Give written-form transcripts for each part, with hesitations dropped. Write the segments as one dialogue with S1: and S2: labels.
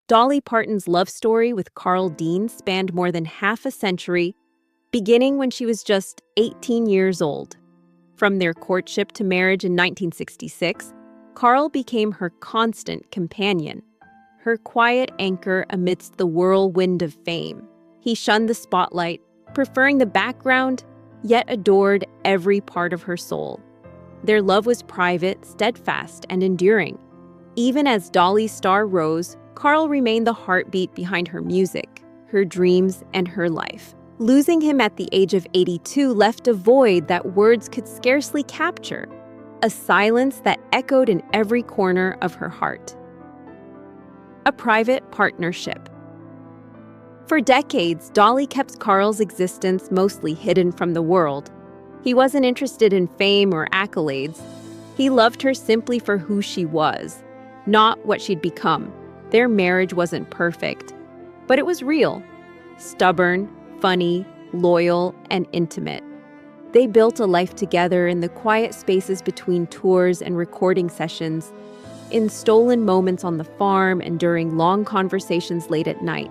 S1: Dolly Parton's love story with Carl Dean spanned more than half a century, beginning when she was just 18 years old. From their courtship to marriage in 1966, Carl became her constant companion, her quiet anchor amidst the whirlwind of fame. He shunned the spotlight, preferring the background, yet adored every part of her soul. Their love was private, steadfast, and enduring. Even as Dolly's star rose, Carl remained the heartbeat behind her music, her dreams, and her life. Losing him at the age of 82 left a void that words could scarcely capture, a silence that echoed in every corner of her heart. A private partnership. For decades, Dolly kept Carl's existence mostly hidden from the world. He wasn't interested in fame or accolades. He loved her simply for who she was, not what she'd become. Their marriage wasn't perfect, but it was real, stubborn, funny, loyal, and intimate. They built a life together in the quiet spaces between tours and recording sessions, in stolen moments on the farm and during long conversations late at night.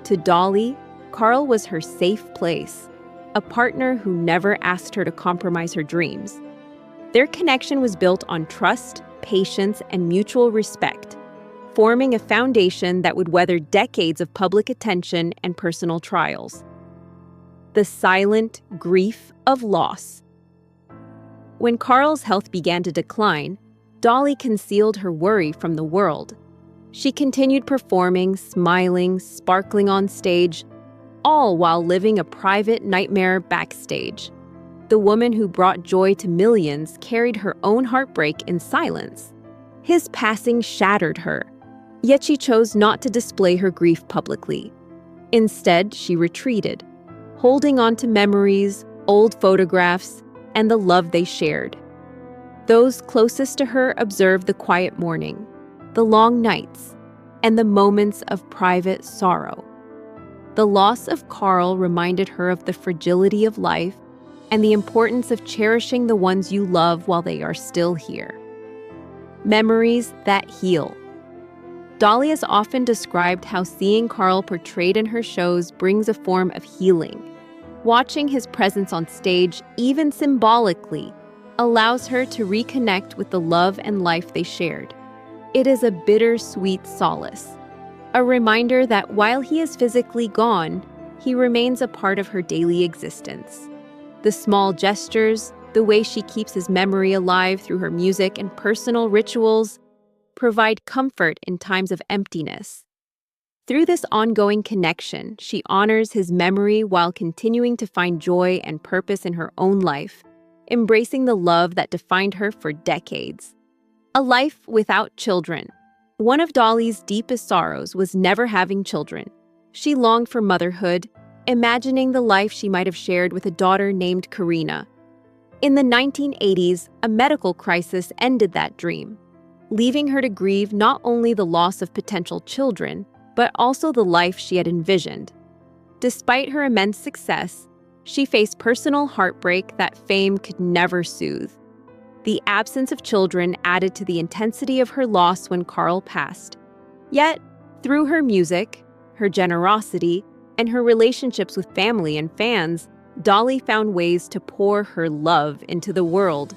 S1: To Dolly, Carl was her safe place, a partner who never asked her to compromise her dreams. Their connection was built on trust, patience, and mutual respect, forming a foundation that would weather decades of public attention and personal trials. The silent grief of loss. When Carl's health began to decline, Dolly concealed her worry from the world. She continued performing, smiling, sparkling on stage, all while living a private nightmare backstage. The woman who brought joy to millions carried her own heartbreak in silence. His passing shattered her, yet she chose not to display her grief publicly. Instead, she retreated, holding on to memories, old photographs, and the love they shared. Those closest to her observed the quiet mourning, the long nights, and the moments of private sorrow. The loss of Carl reminded her of the fragility of life and the importance of cherishing the ones you love while they are still here. Memories that heal. Dolly has often described how seeing Carl portrayed in her shows brings a form of healing. Watching his presence on stage, even symbolically, allows her to reconnect with the love and life they shared. It is a bittersweet solace, a reminder that while he is physically gone, he remains a part of her daily existence. The small gestures, the way she keeps his memory alive through her music and personal rituals, provide comfort in times of emptiness. Through this ongoing connection, she honors his memory while continuing to find joy and purpose in her own life, embracing the love that defined her for decades. A life without children. One of Dolly's deepest sorrows was never having children. She longed for motherhood, imagining the life she might have shared with a daughter named Karina. In the 1980s, a medical crisis ended that dream, leaving her to grieve not only the loss of potential children, but also the life she had envisioned. Despite her immense success, she faced personal heartbreak that fame could never soothe. The absence of children added to the intensity of her loss when Carl passed. Yet, through her music, her generosity, and her relationships with family and fans, Dolly found ways to pour her love into the world,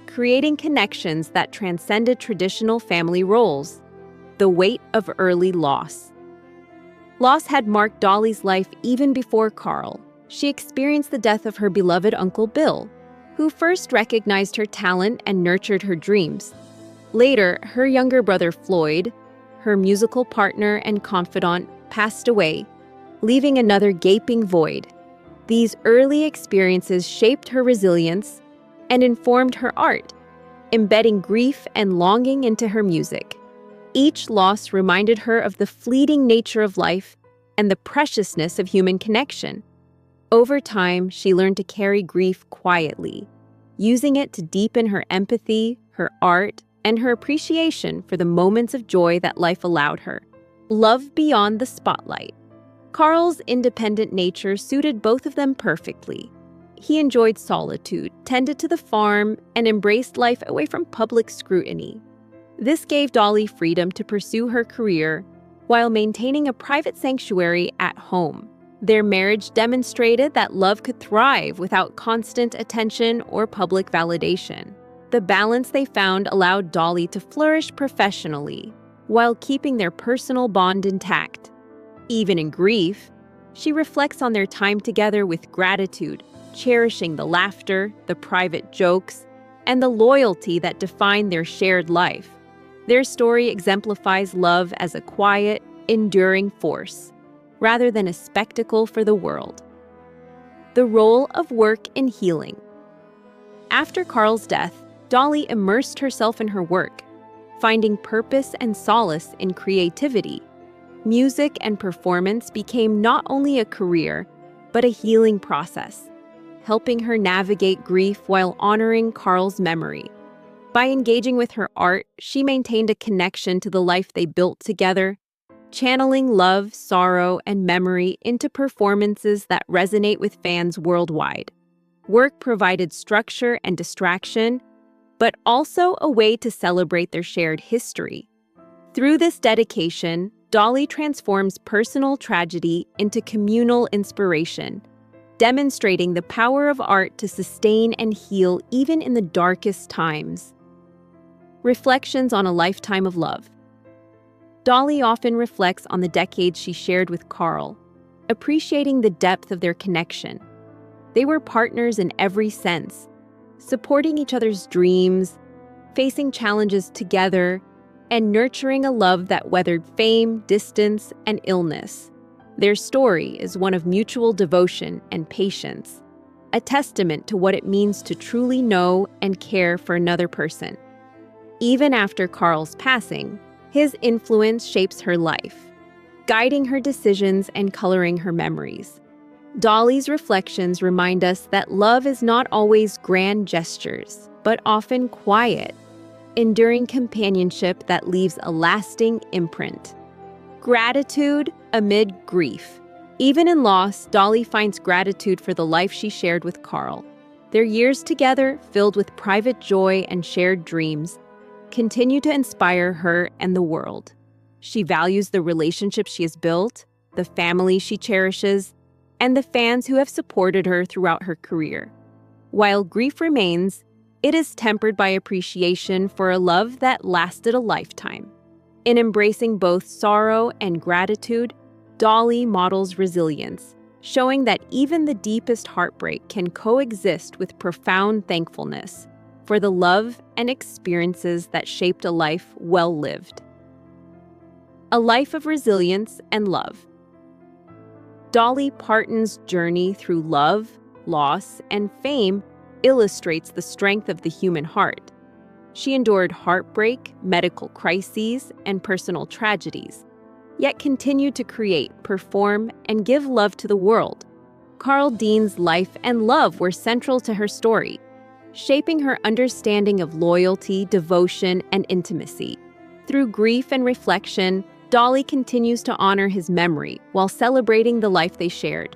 S1: creating connections that transcended traditional family roles. The weight of early loss. Loss had marked Dolly's life even before Carl. She experienced the death of her beloved Uncle Bill, who first recognized her talent and nurtured her dreams. Later, her younger brother Floyd, her musical partner and confidant, passed away, leaving another gaping void. These early experiences shaped her resilience and informed her art, embedding grief and longing into her music. Each loss reminded her of the fleeting nature of life and the preciousness of human connection. Over time, she learned to carry grief quietly, using it to deepen her empathy, her art, and her appreciation for the moments of joy that life allowed her. Love beyond the spotlight. Carl's independent nature suited both of them perfectly. He enjoyed solitude, tended to the farm, and embraced life away from public scrutiny. This gave Dolly freedom to pursue her career, while maintaining a private sanctuary at home. Their marriage demonstrated that love could thrive without constant attention or public validation. The balance they found allowed Dolly to flourish professionally while keeping their personal bond intact. Even in grief, she reflects on their time together with gratitude, cherishing the laughter, the private jokes, and the loyalty that defined their shared life. Their story exemplifies love as a quiet, enduring force, rather than a spectacle for the world. The role of work in healing. After Carl's death, Dolly immersed herself in her work, finding purpose and solace in creativity. Music and performance became not only a career, but a healing process, helping her navigate grief while honoring Carl's memory. By engaging with her art, she maintained a connection to the life they built together, channeling love, sorrow, and memory into performances that resonate with fans worldwide. Work provided structure and distraction, but also a way to celebrate their shared history. Through this dedication, Dolly transforms personal tragedy into communal inspiration, demonstrating the power of art to sustain and heal even in the darkest times. Reflections on a lifetime of love. Dolly often reflects on the decades she shared with Carl, appreciating the depth of their connection. They were partners in every sense, supporting each other's dreams, facing challenges together, and nurturing a love that weathered fame, distance, and illness. Their story is one of mutual devotion and patience, a testament to what it means to truly know and care for another person. Even after Carl's passing, his influence shapes her life, guiding her decisions and coloring her memories. Dolly's reflections remind us that love is not always grand gestures, but often quiet, enduring companionship that leaves a lasting imprint. Gratitude amid grief. Even in loss, Dolly finds gratitude for the life she shared with Carl. Their years together, filled with private joy and shared dreams, continue to inspire her and the world. She values the relationship she has built, the family she cherishes, and the fans who have supported her throughout her career. While grief remains, it is tempered by appreciation for a love that lasted a lifetime. In embracing both sorrow and gratitude, Dolly models resilience, showing that even the deepest heartbreak can coexist with profound thankfulness for the love and experiences that shaped a life well lived. A life of resilience and love. Dolly Parton's journey through love, loss, and fame illustrates the strength of the human heart. She endured heartbreak, medical crises, and personal tragedies, yet continued to create, perform, and give love to the world. Carl Dean's life and love were central to her story, shaping her understanding of loyalty, devotion, and intimacy. Through grief and reflection, Dolly continues to honor his memory while celebrating the life they shared.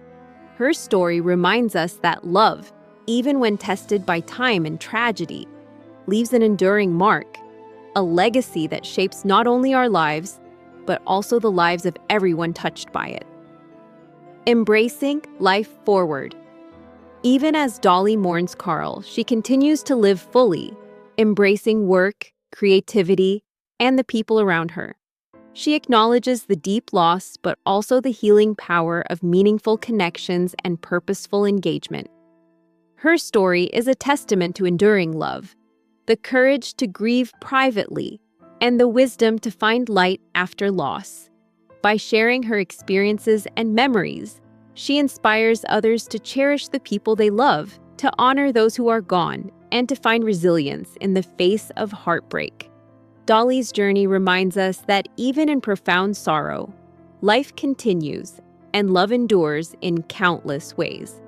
S1: Her story reminds us that love, even when tested by time and tragedy, leaves an enduring mark, a legacy that shapes not only our lives, but also the lives of everyone touched by it. Embracing life forward. Even as Dolly mourns Carl, she continues to live fully, embracing work, creativity, and the people around her. She acknowledges the deep loss, but also the healing power of meaningful connections and purposeful engagement. Her story is a testament to enduring love, the courage to grieve privately, and the wisdom to find light after loss. By sharing her experiences and memories, she inspires others to cherish the people they love, to honor those who are gone, and to find resilience in the face of heartbreak. Dolly's journey reminds us that even in profound sorrow, life continues and love endures in countless ways.